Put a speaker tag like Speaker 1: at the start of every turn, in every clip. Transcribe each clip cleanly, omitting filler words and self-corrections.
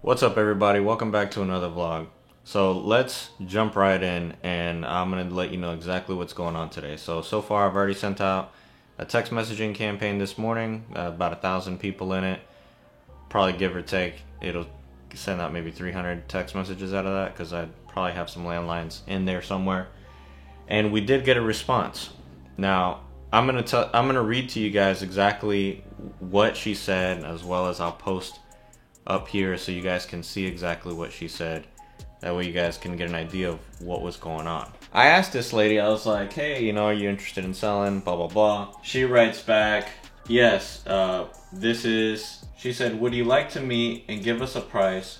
Speaker 1: What's up, everybody? Welcome back to another vlog. So let's jump right in, and I'm going to let you know exactly what's going on today. So far I've already sent out a text messaging campaign this morning, about 1,000 people in it. Probably give or take, it'll send out maybe 300 text messages out of that, because I probably have some landlines in there somewhere. And we did get a response. Now, I'm gonna read to you guys exactly what she said, as well as I'll post up here so you guys can see exactly what she said. That way you guys can get an idea of what was going on. I asked this lady, I was like, hey, are you interested in selling, blah, blah, blah. She writes back, yes, she said, would you like to meet and give us a price?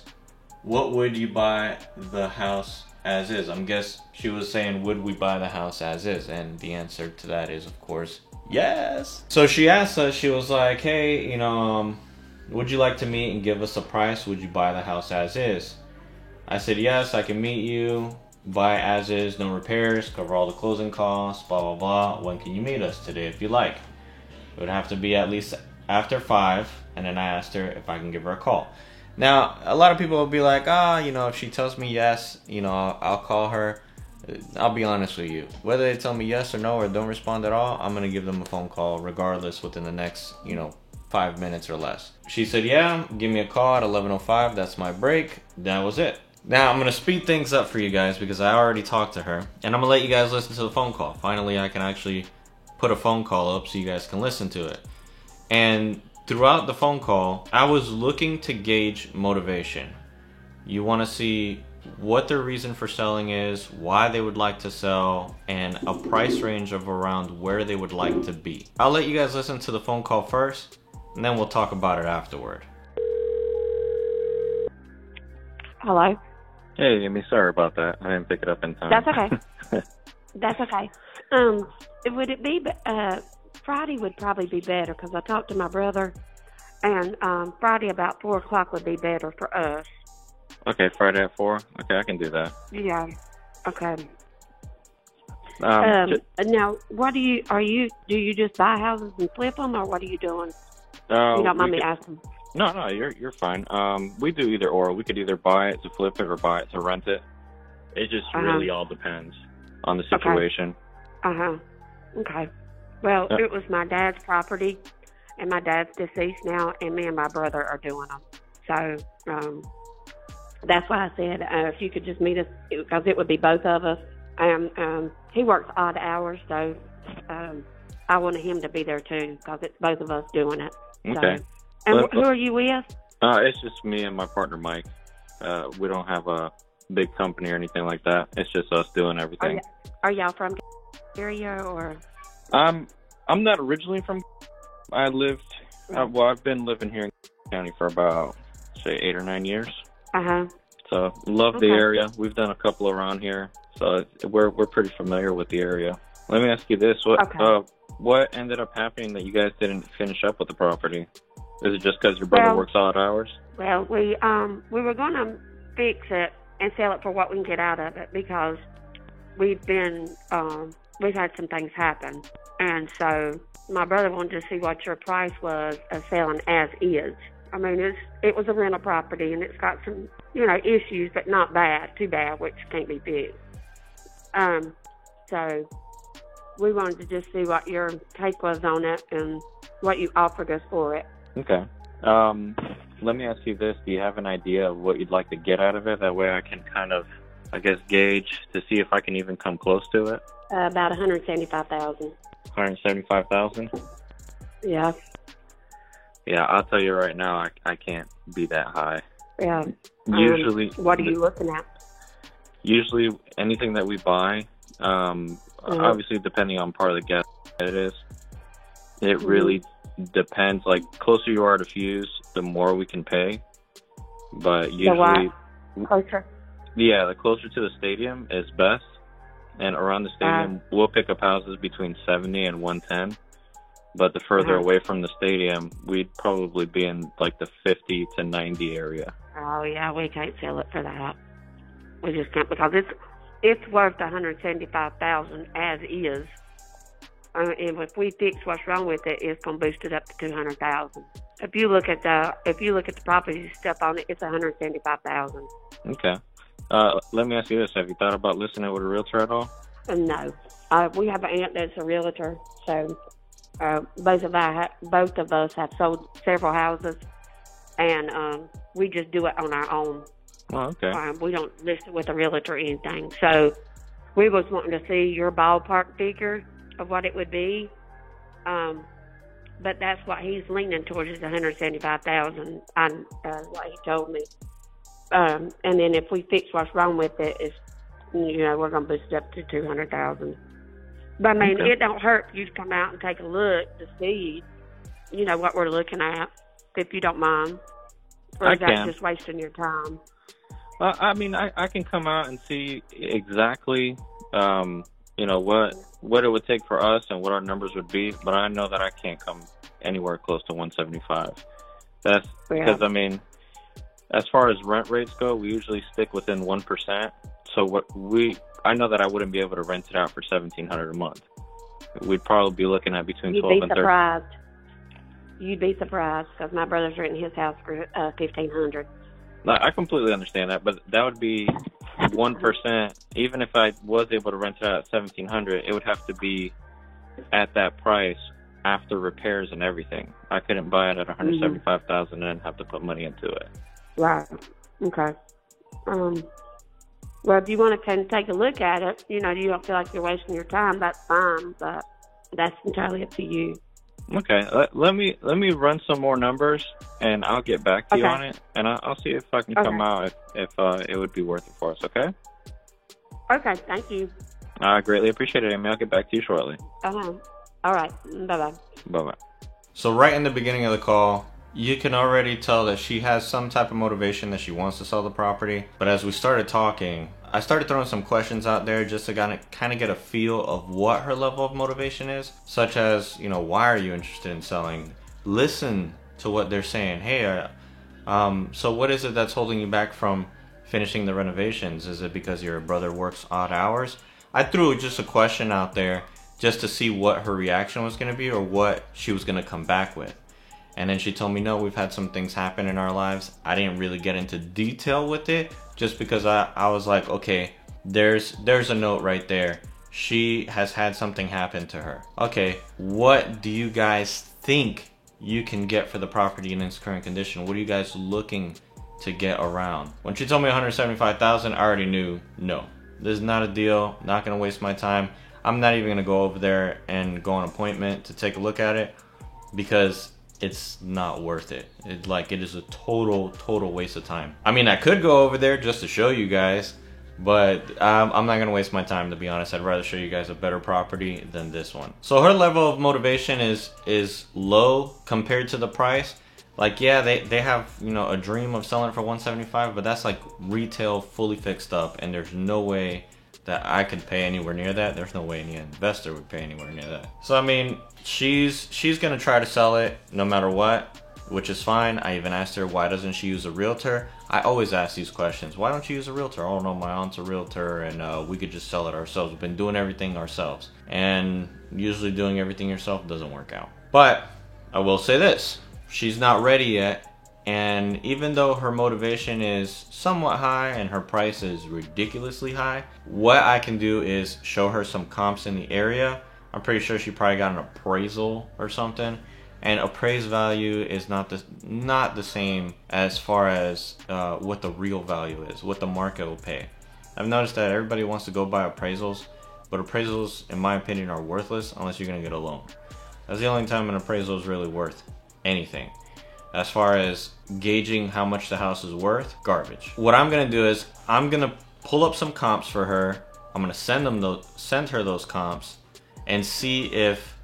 Speaker 1: What would you buy the house as is? I'm guess she was saying, would we buy the house as is? And the answer to that is, of course, yes. So she asked us, she was like, hey, would you like to meet and give us a price? Would you buy the house as is? I said, yes, I can meet you, buy as is, no repairs, cover all the closing costs, blah, blah, blah. When can you meet us? Today, if you like. It would have to be at least after 5, and then I asked her if I can give her a call. Now, a lot of people will be like, if she tells me yes, I'll call her. I'll be honest with you. Whether they tell me yes or no or don't respond at all, I'm going to give them a phone call regardless within the next, 5 minutes or less. She said, yeah, give me a call at 11:05. That's my break. That was it. Now, I'm going to speed things up for you guys because I already talked to her. And I'm going to let you guys listen to the phone call. Finally, I can actually put a phone call up so you guys can listen to it. And throughout the phone call, I was looking to gauge motivation. You want to see what their reason for selling is, why they would like to sell, and a price range of around where they would like to be. I'll let you guys listen to the phone call first, and then we'll talk about it afterward.
Speaker 2: Hello?
Speaker 3: Hey, Amy, sorry about that. I didn't pick it up in time.
Speaker 2: That's okay. That's okay. Would it be, Friday would probably be better because I talked to my brother, and Friday about 4 o'clock would be better for us.
Speaker 3: Okay, Friday at 4? Okay, I can do that.
Speaker 2: Yeah, okay. Now, do you just buy houses and flip them, or what are you doing? You don't mind me asking?
Speaker 3: No, you're fine. We do either or. We could either buy it to flip it or buy it to rent it. It just really all depends on the situation.
Speaker 2: Okay. Well, it was my dad's property, and my dad's deceased now, and me and my brother are doing them. So, that's why I said if you could just meet us, because it would be both of us. He works odd hours, so I wanted him to be there too, because it's both of us doing it.
Speaker 3: Okay.
Speaker 2: So, and who are you with?
Speaker 3: It's just me and my partner, Mike. We don't have a big company or anything like that. It's just us doing everything.
Speaker 2: Are y'all from the area, or?
Speaker 3: I'm not originally from. I've been living here in county for about, say, 8 or 9 years. So love the area. We've done a couple around here, so we're pretty familiar with the area. Let me ask you this: what ended up happening that you guys didn't finish up with the property? Is it just because your brother works odd hours?
Speaker 2: Well, we were going to fix it and sell it for what we can get out of it, because we've had some things happen, and so my brother wanted to see what your price was of selling as is. I mean, it was a rental property, and it's got some, issues, but not too bad, which can't be fixed. So we wanted to just see what your take was on it and what you offered us for it.
Speaker 3: Okay. Let me ask you this. Do you have an idea of what you'd like to get out of it? That way I can kind of, gauge to see if I can even come close to it.
Speaker 2: About $175,000.
Speaker 3: $175,000?
Speaker 2: Yeah.
Speaker 3: Yeah, I'll tell you right now, I can't be that high.
Speaker 2: Yeah.
Speaker 3: Usually.
Speaker 2: What are you looking at?
Speaker 3: Usually, anything that we buy, obviously depending on part of the gas it is, it really depends. Like, closer you are to Fuse, the more we can pay. But usually,
Speaker 2: closer.
Speaker 3: Yeah, the closer to the stadium is best. And around the stadium, we'll pick up houses between 70 and 110. But the further away from the stadium, we'd probably be in like the 50 to 90 area.
Speaker 2: Oh yeah, we can't sell it for that. We just can't, because it's worth $175,000 as is. and if we fix what's wrong with it, it's gonna boost it up to 200,000. If you look at the property stuff on it, it's 175,000.
Speaker 3: Okay. Let me ask you this: have you thought about listing it with a realtor at all?
Speaker 2: No. We have an aunt that's a realtor, so both of us have sold several houses, and we just do it on our own.
Speaker 3: Oh, okay.
Speaker 2: We don't list it with a realtor or anything. So we was wanting to see your ballpark figure of what it would be, but that's what he's leaning towards is 175,000. What he told me. And then if we fix what's wrong with it, we're gonna boost it up to 200,000. But I mean, It don't hurt for you to come out and take a look to see, what we're looking at, if you don't mind. Or is that just wasting your time?
Speaker 3: I mean, I can come out and see exactly, what it would take for us and what our numbers would be, but I know that I can't come anywhere close to 175. That's because, I mean, as far as rent rates go, we usually stick within 1%. So I know that I wouldn't be able to rent it out for $1,700 a month. We'd probably be looking at between 12 and 13.
Speaker 2: You'd be surprised because my brother's renting his house for $1,500.
Speaker 3: I completely understand that, but that would be 1%. Even if I was able to rent it out at $1,700, it would have to be at that price after repairs and everything. I couldn't buy it at $175,000 and then have to put money into it.
Speaker 2: Right. Okay. Well, if you want to take a look at it, you don't feel like you're wasting your time, that's fine, but that's entirely up to you.
Speaker 3: Okay, let me run some more numbers, and I'll get back to you on it, and I'll see if I can come out if it would be worth it for us. Okay.
Speaker 2: Okay. Thank you.
Speaker 3: I greatly appreciate it, Amy. I'll get back to you shortly.
Speaker 2: All right. Bye-bye.
Speaker 3: Bye-bye.
Speaker 1: So right in the beginning of the call, you can already tell that she has some type of motivation that she wants to sell the property. But as we started talking, I started throwing some questions out there just to kind of get a feel of what her level of motivation is, such as, why are you interested in selling? Listen to what they're saying. Hey, so what is it that's holding you back from finishing the renovations? Is it because your brother works odd hours? I threw just a question out there just to see what her reaction was going to be or what she was going to come back with. And then she told me, no, we've had some things happen in our lives. I didn't really get into detail with it just because I was like, okay, there's a note right there. She has had something happen to her. Okay, what do you guys think you can get for the property in its current condition? What are you guys looking to get around? When she told me $175,000, I already knew, no, this is not a deal. Not gonna waste my time. I'm not even gonna go over there and go on an appointment to take a look at it because it's not worth it. It is a total waste of time. I mean, I could go over there just to show you guys, but I'm not gonna waste my time, to be honest. I'd rather show you guys a better property than this one. So her level of motivation is low compared to the price. Yeah, they have, a dream of selling it for $175, but that's like retail fully fixed up, and there's no way that I could pay anywhere near that. There's no way any investor would pay anywhere near that. So I mean, she's gonna try to sell it no matter what, which is fine. I even asked her, why doesn't she use a realtor? I always ask these questions. Why don't you use a realtor? Oh no, my aunt's a realtor and we could just sell it ourselves. We've been doing everything ourselves. And usually doing everything yourself doesn't work out. But I will say this, she's not ready yet. And even though her motivation is somewhat high and her price is ridiculously high, what I can do is show her some comps in the area. I'm pretty sure she probably got an appraisal or something. And appraised value is not the same as far as what the real value is, what the market will pay. I've noticed that everybody wants to go buy appraisals, but appraisals, in my opinion, are worthless unless you're going to get a loan. That's the only time an appraisal is really worth anything. As far as gauging how much the house is worth, garbage. What I'm gonna do is I'm gonna pull up some comps for her. I'm gonna send her those comps and see if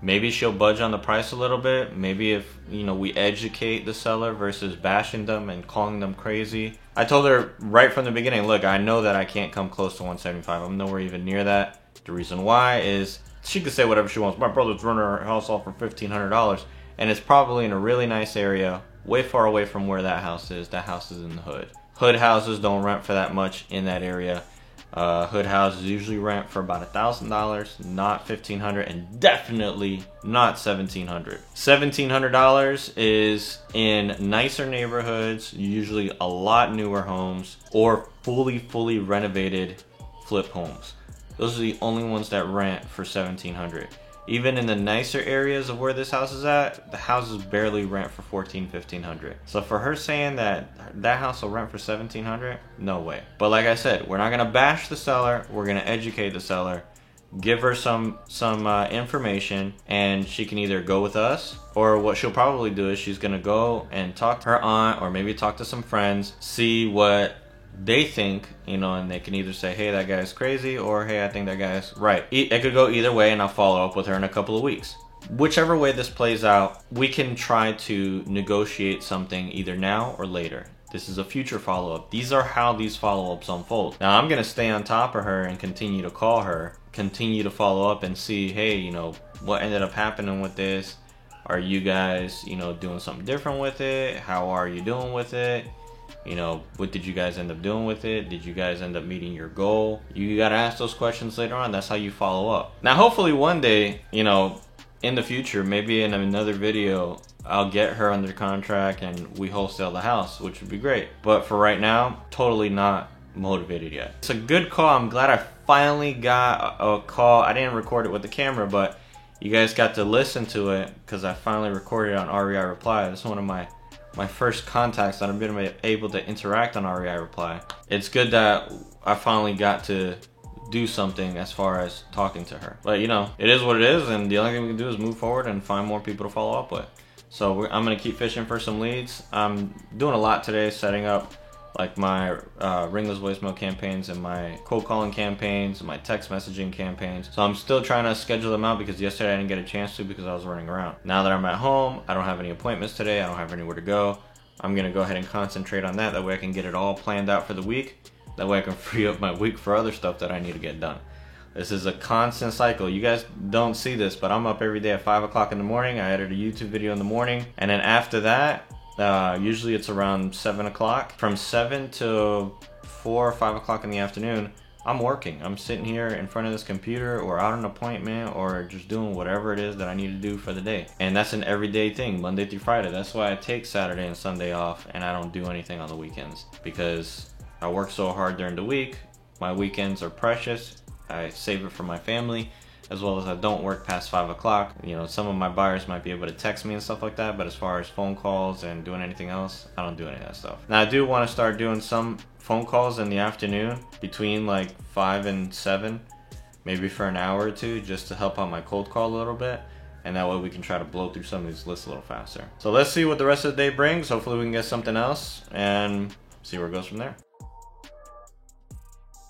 Speaker 1: maybe she'll budge on the price a little bit. Maybe if we educate the seller versus bashing them and calling them crazy. I told her right from the beginning, look, I know that I can't come close to 175. I'm nowhere even near that. The reason why is she could say whatever she wants. My brother's running her house off for $1,500. And it's probably in a really nice area, way far away from where that house is. That house is in the hood. Hood houses don't rent for that much in that area. Hood houses usually rent for about $1,000, not $1,500, and definitely not $1,700. $1,700 is in nicer neighborhoods, usually a lot newer homes, or fully renovated flip homes. Those are the only ones that rent for $1,700. Even in the nicer areas of where this house is at, the houses barely rent for $1,400, $1,500. So for her saying that that house will rent for $1,700, no way. But like I said, we're not gonna bash the seller. We're gonna educate the seller, give her some information, and she can either go with us, or what she'll probably do is she's gonna go and talk to her aunt, or maybe talk to some friends, see what they think, you know, and they can either say, hey, that guy's crazy, or hey, I think that guy's right. It could go either way, and I'll follow up with her in a couple of weeks. Whichever way this plays out, we can try to negotiate something either now or later. This is a future follow-up. These are how these follow-ups unfold. Now, I'm going to stay on top of her and continue to call her, continue to follow up and see, hey, you know, what ended up happening with this? Are you guys, you know, doing something different with it? How are you doing with it? You know, what did you guys end up doing with it? Did you guys end up meeting your goal? You gotta ask those questions later on. That's how you follow up. Now, hopefully one day, you know, in the future, maybe in another video, I'll get her under contract and we wholesale the house, which would be great. But for right now, totally not motivated yet. It's a good call. I'm glad I finally got a call. I didn't record it with the camera, but you guys got to listen to it because I finally recorded it on REI Reply. That's one of my first contacts that I've been able to interact on REI Reply. It's good that I finally got to do something as far as talking to her. But you know, it is what it is, and the only thing we can do is move forward and find more people to follow up with. So I'm gonna keep fishing for some leads. I'm doing a lot today, setting up like my ringless voicemail campaigns and my cold calling campaigns and my text messaging campaigns. So I'm still trying to schedule them out because yesterday I didn't get a chance to because I was running around. Now that I'm at home, I don't have any appointments today, I don't have anywhere to go. I'm gonna go ahead and concentrate on that. That way I can get it all planned out for the week. That way I can free up my week for other stuff that I need to get done. This is a constant cycle. You guys don't see this, but I'm up every day at 5 o'clock in the morning. I edit a YouTube video in the morning, and then after that, usually it's around 7 o'clock. From 7 to 4 or 5 o'clock in the afternoon, I'm working. I'm sitting here in front of this computer or out on an appointment or just doing whatever it is that I need to do for the day. And that's an everyday thing, Monday through Friday. That's why I take Saturday and Sunday off and I don't do anything on the weekends, because I work so hard during the week. My weekends are precious. I save it for my family, as well as I don't work past 5 o'clock. You know, some of my buyers might be able to text me and stuff like that, but as far as phone calls and doing anything else, I don't do any of that stuff. Now, I do want to start doing some phone calls in the afternoon between like 5 and 7, maybe for an hour or two, just to help out my cold call a little bit. And that way we can try to blow through some of these lists a little faster. So let's see what the rest of the day brings. Hopefully we can get something else and see where it goes from there.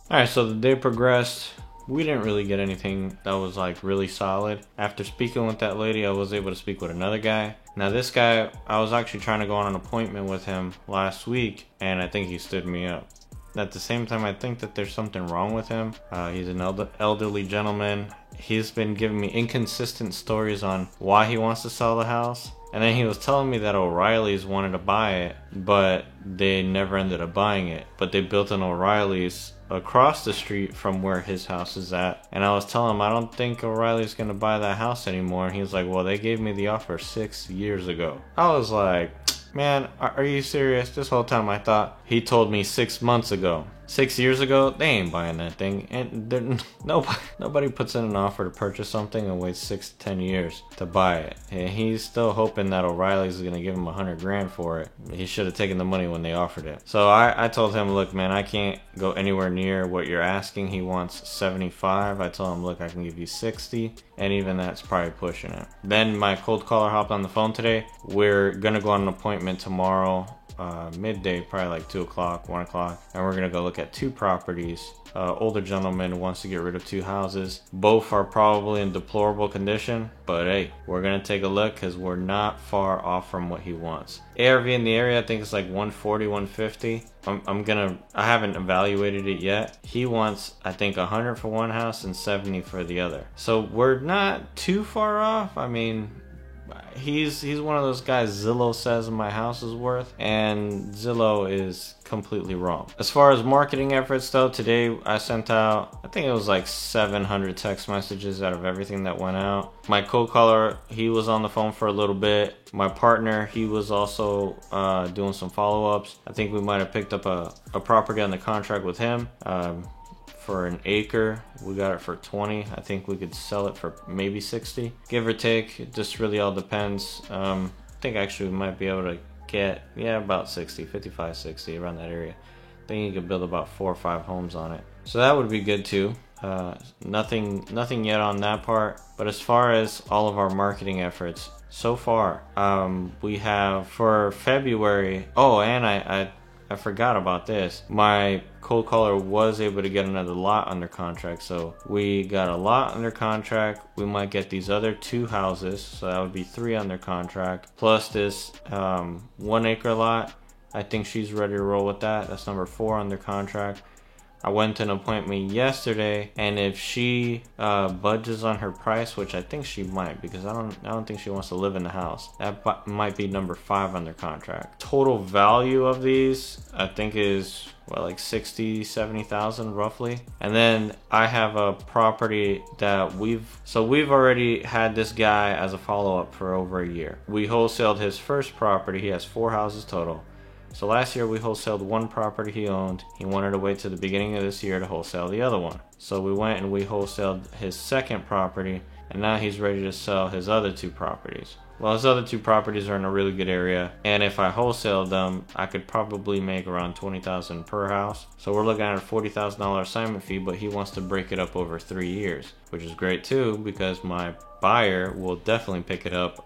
Speaker 1: Alright, so the day progressed. We didn't really get anything that was like really solid. After speaking with that lady, I was able to speak with another guy. Now this guy, I was actually trying to go on an appointment with him last week, and I think he stood me up. At the same time, I think that there's something wrong with him. He's an elderly gentleman. He's been giving me inconsistent stories on why he wants to sell the house. And then he was telling me that O'Reilly's wanted to buy it, but they never ended up buying it. But they built an O'Reilly's across the street from where his house is at. And I was telling him, I don't think O'Reilly's gonna buy that house anymore. And he was like, well, they gave me the offer 6 years ago. I was like, man, are you serious? This whole time I thought he told me 6 months ago. 6 years ago, they ain't buying that thing. And nobody puts in an offer to purchase something and waits 6 to 10 years to buy it. And he's still hoping that O'Reilly's is gonna give him $100 grand for it. He should have taken the money when they offered it. So I told him, look, man, I can't go anywhere near what you're asking. He wants 75. I told him, look, I can give you 60. And even that's probably pushing it. Then my cold caller hopped on the phone today. We're gonna go on an appointment tomorrow, midday, probably like 2 o'clock, 1 o'clock, and we're gonna go look at 2 properties. Older gentleman wants to get rid of 2 houses. Both are probably in deplorable condition, but hey, we're gonna take a look because we're not far off from what he wants. ARV in the area, I think it's like 140, 150. I haven't evaluated it yet. He wants, I think, 100 for one house and 70 for the other. So we're not too far off. I mean, he's one of those guys Zillow says my house is worth, and Zillow is completely wrong. As far as marketing efforts though, today I sent out, I think it was like 700 text messages out of everything that went out. My cold caller, he was on the phone for a little bit. My partner, he was also doing some follow-ups. I think we might have picked up a property on the contract with him. For an acre, we got it for 20. I think we could sell it for maybe 60, give or take. It just really all depends. I think actually we might be able to get, yeah, about 60, 55, 60, around that area. I think you could build about 4 or 5 homes on it. So that would be good too. Nothing yet on that part. But as far as all of our marketing efforts, so far, we have for February, oh, and I forgot about this. My cold caller was able to get another lot under contract. So we got a lot under contract. We might get these other 2 houses. So that would be 3 under contract. Plus this 1 acre lot. I think she's ready to roll with that. That's number 4 under contract. I went to an appointment yesterday, and if she budges on her price, which I think she might, because I don't think she wants to live in the house, that might be number 5 under contract. Total value of these, I think, is what, like 60,000-70,000 roughly. And then I have a property that we've already had this guy as a follow-up for over a year. We wholesaled his first property. He has 4 houses total. So last year we wholesaled 1 property he owned. He wanted to wait to the beginning of this year to wholesale the other one. So we went and we wholesaled his second property, and now he's ready to sell his other 2 properties. Well, his other 2 properties are in a really good area, and if I wholesale them, I could probably make around $20,000 per house. So we're looking at a $40,000 assignment fee, but he wants to break it up over 3 years, which is great too, because my buyer will definitely pick it up,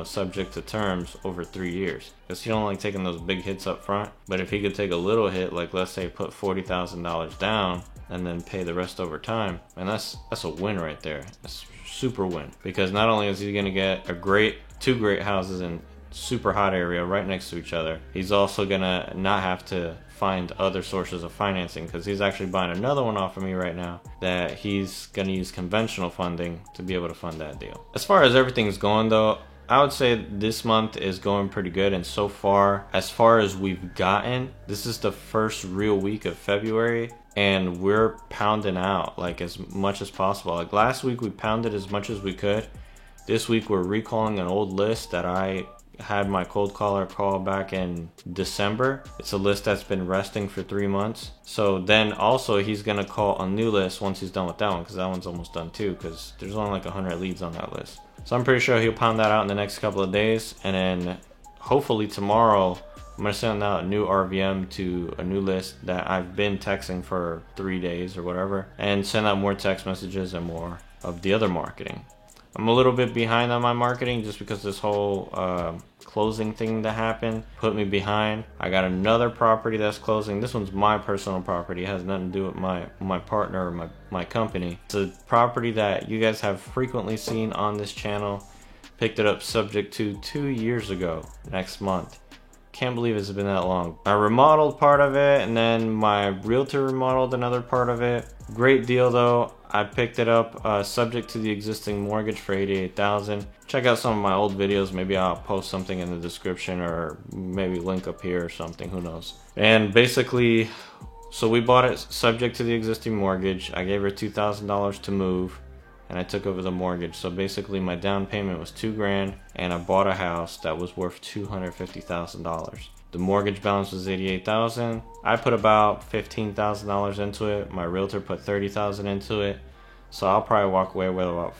Speaker 1: subject to terms over 3 years. Because he don't like taking those big hits up front, but if he could take a little hit, like let's say put $40,000 down and then pay the rest over time, and that's a win right there. That's super win, because not only is he going to get 2 great houses in super hot area right next to each other, he's also going to not have to find other sources of financing, because he's actually buying another one off of me right now that he's going to use conventional funding to be able to fund that deal. As far as everything's going though, I would say this month is going pretty good, and so far as we've gotten, this is the first real week of February, and we're pounding out like as much as possible. Like last week we pounded as much as we could. This week we're recalling an old list that I had my cold caller call back in December. It's a list that's been resting for 3 months. So then also he's gonna call a new list once he's done with that one, because that one's almost done too, because there's only like 100 leads on that list. So I'm pretty sure he'll pound that out in the next couple of days, and then hopefully tomorrow I'm gonna send out a new RVM to a new list that I've been texting for 3 days or whatever, and send out more text messages and more of the other marketing. I'm a little bit behind on my marketing just because this whole closing thing that happened put me behind. I got another property that's closing. This one's my personal property. It has nothing to do with my partner or my company. It's a property that you guys have frequently seen on this channel. Picked it up subject to 2 years ago next month. Can't believe it's been that long. I remodeled part of it, and then my realtor remodeled another part of it. Great deal though. I picked it up subject to the existing mortgage for $88,000. Check out some of my old videos. Maybe I'll post something in the description, or maybe link up here or something, who knows. And basically, so we bought it subject to the existing mortgage. I gave her $2,000 to move, and I took over the mortgage. So basically my down payment was $2,000, and I bought a house that was worth $250,000. The mortgage balance was $88,000. I put about $15,000 into it. My realtor put $30,000 into it. So I'll probably walk away with about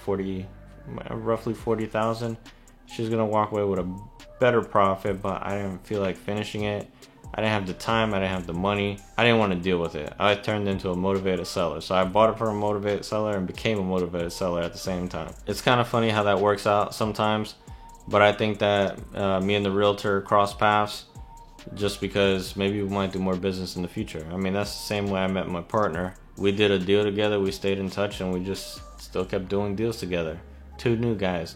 Speaker 1: roughly $40,000. She's gonna walk away with a better profit, but I didn't feel like finishing it. I didn't have the time, I didn't have the money. I didn't want to deal with it. I turned into a motivated seller. So I bought it from a motivated seller and became a motivated seller at the same time. It's kind of funny how that works out sometimes, but I think that me and the realtor crossed paths just because maybe we might do more business in the future. I mean, that's the same way I met my partner. We did a deal together, we stayed in touch, and we just still kept doing deals together. 2 new guys.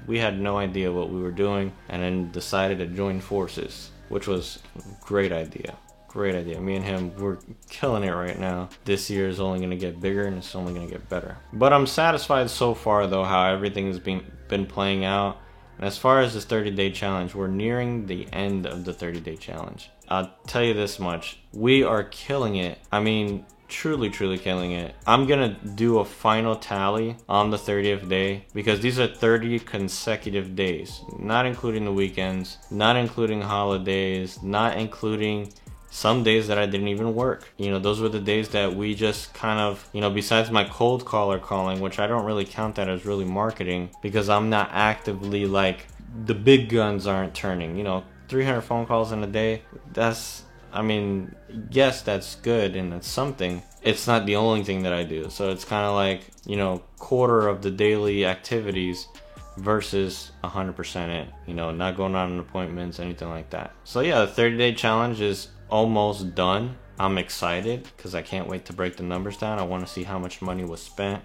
Speaker 1: We had no idea what we were doing, and then decided to join forces, which was a great idea. Great idea. Me and him, we're killing it right now. This year is only going to get bigger, and it's only going to get better. But I'm satisfied so far though how everything has been been playing out. And as far as this 30-day challenge, we're nearing the end of the 30-day challenge. I'll tell you this much. We are killing it. I mean, truly killing it. I'm gonna do a final tally on the 30th day because these are 30 consecutive days, not including the weekends, not including holidays, not including some days that I didn't even work. You know, those were the days that we just kind of, you know, besides my cold caller calling, which I don't really count that as really marketing because I'm not actively, like, the big guns aren't turning. You know, 300 phone calls in a day, that's, I mean, yes, that's good and that's something. It's not the only thing that I do. So it's kind of like, you know, quarter of the daily activities versus 100% it. You know, not going on appointments, anything like that. So yeah, the 30-day challenge is almost done. I'm excited because I can't wait to break the numbers down. I want to see how much money was spent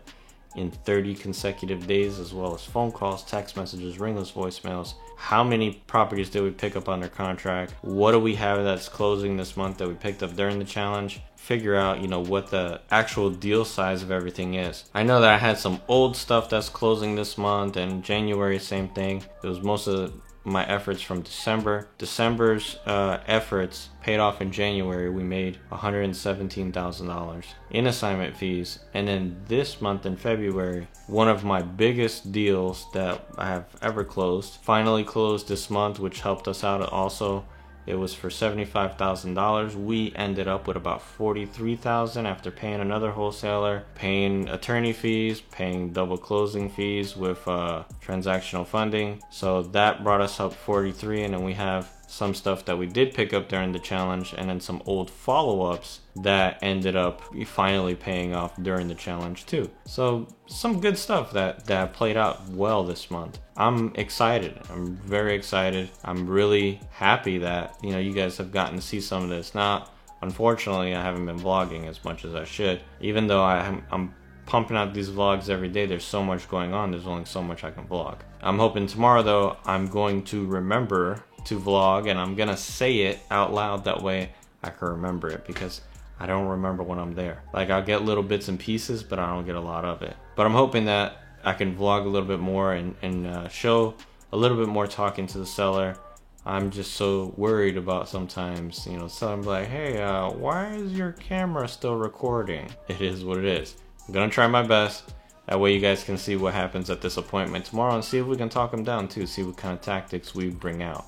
Speaker 1: in 30 consecutive days, as well as phone calls, text messages, ringless voicemails. How many properties did we pick up under contract? What do we have that's closing this month that we picked up during the challenge? Figure out, you know, what the actual deal size of everything is. I know that I had some old stuff that's closing this month, and January, same thing. It was most of my efforts from December. December's efforts paid off in January. We made $117,000 in assignment fees. And then this month in February, one of my biggest deals that I have ever closed finally closed this month, which helped us out also. It was for $75,000. We ended up with about $43,000 after paying another wholesaler, paying attorney fees, paying double closing fees with transactional funding. So that brought us up 43, and then we have some stuff that we did pick up during the challenge, and then some old follow-ups that ended up finally paying off during the challenge too. So some good stuff that played out well this month. I'm excited. I'm very excited. I'm really happy that, you know, you guys have gotten to see some of this. Now, unfortunately, I haven't been vlogging as much as I should. Even though I'm pumping out these vlogs every day, there's so much going on. There's only so much I can vlog. I'm hoping tomorrow, though, I'm going to remember to vlog, and I'm gonna say it out loud. That way I can remember it, because I don't remember when I'm there. Like, I'll get little bits and pieces, but I don't get a lot of it. But I'm hoping that I can vlog a little bit more and show a little bit more talking to the seller. I'm just so worried about sometimes, you know, someone be like, hey, why is your camera still recording? It is what it is. I'm gonna try my best. That way you guys can see what happens at this appointment tomorrow, and see if we can talk them down too, see what kind of tactics we bring out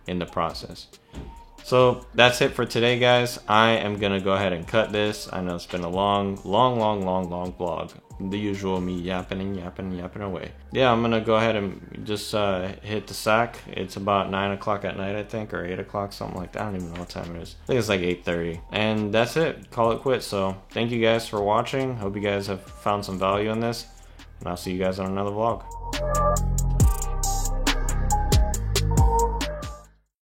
Speaker 1: in the process. So that's it for today, guys. I am gonna go ahead and cut this. I know it's been a long vlog. The usual me yapping away. Yeah, I'm gonna go ahead and just hit the sack. It's about 9 o'clock at night, I think, or 8 o'clock, something like that. I don't even know what time it is. I think it's like 8:30. And that's it. Call it quits. So thank you guys for watching. Hope you guys have found some value in this, and I'll see you guys on another vlog.